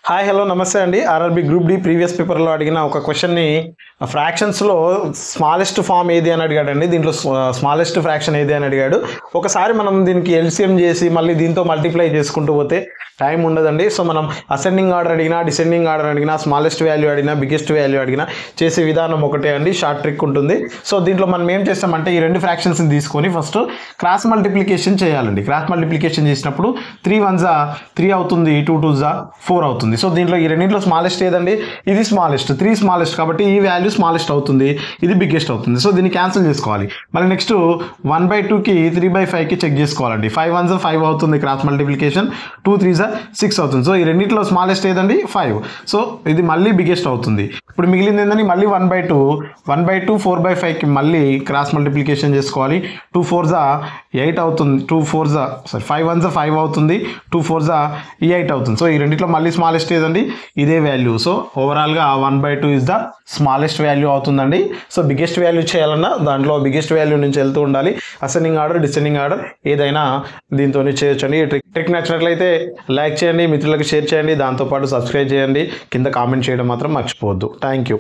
Hi hello నమస్తే అండి. RRB group D previous పేపర్లో అడిగిన ఒక క్వశ్చన్ని ఫ్రాక్షన్స్లో స్మాలెస్ట్ ఫామ్ ఏది అని అడిగాడండి. దీంట్లో స్మాలెస్ట్ ఫ్రాక్షన్ ఏది అని అడిగాడు. ఒకసారి మనం దీనికి ఎల్సిఎం చేసి మళ్ళీ దీంతో మల్టిప్లై చేసుకుంటూ పోతే టైం ఉండదండి. సో మనం అసెండింగ్ ఆర్డర్ అడిగినా, డిసెండింగ్ ఆర్డర్ అడిగినా, స్మాలెస్ట్ వాల్యూ అడిగినా, బిగ్గెస్ట్ వాల్యూ అడిగినా చేసే విధానం ఒకటే అండి. షార్ట్ ట్రిక్ ఉంటుంది. సో దీంట్లో మనం ఏం చేస్తామంటే ఈ రెండు ఫ్రాక్షన్స్ని తీసుకొని ఫస్ట్ క్రాస్ మల్టిప్లికేషన్ చేయాలండి. క్రాస్ మల్టిప్లికేషన్ చేసినప్పుడు 3 1 3 అవుతుంది, 2 2 4 అవుతుంది. సో దీంట్లో ఈ రెండింటిలో స్మాలెస్ట్ ఏదండి? ఇది స్మాలెస్ట్, 3 స్మాలెస్ట్ కాబట్టి ఈ వాల్యూ స్మాలెస్ట్ అవుతుంది, ఇది బిగ్గెస్ట్ అవుతుంది. సో దీన్ని క్యాన్సిల్ చేసుకోవాలి. మళ్ళీ నెక్స్ట్ 1/2కి 3/5కి చెక్ చేసుకోవాలండి. 5 1 5 అవుతుంది క్రాస్ మల్టిప్లికేషన్, 2 3 6 అవుతుంది. సో ఈ రెండింటిలో స్మాలెస్ట్ ఏదండి? 5. సో ఇది మళ్ళీ బిగ్గెస్ట్ అవుతుంది. ఇప్పుడు మిగిలింది ఏంటంటే మళ్ళీ 1/2 4/5కి మళ్ళీ క్రాస్ మల్టిప్లికేషన్ చేసుకోవాలి. 2 4 8 అవుతుంది, 2 4 5 1 5 అవుతుంది, 2 4 8 అవుతుంది. సో ఈ రెండింటిలో మళ్ళీ స్మాలెస్ట్ ఏదండి? ఇదే వాల్యూ. సో ఓవరాల్గా 1/2 ఇస్ ద స్మాలెస్ట్ వాల్యూ అవుతుందండి. సో బిగ్గెస్ట్ వాల్యూ చేయాలన్నా దాంట్లో బిగ్గెస్ట్ వాల్యూ నుంచి వెళ్తూ ఉండాలి. అసెండింగ్ ఆర్డర్, డిసెండింగ్ ఆర్డర్ ఏదైనా దీంతో చేయొచ్చండి. ట్రిక్ నచ్చినట్లయితే లైక్ చేయండి, మిత్రులకు షేర్ చేయండి, దాంతోపాటు సబ్స్క్రైబ్ చేయండి, కింద కామెంట్ చేయడం మాత్రం మర్చిపోవద్దు. Thank you.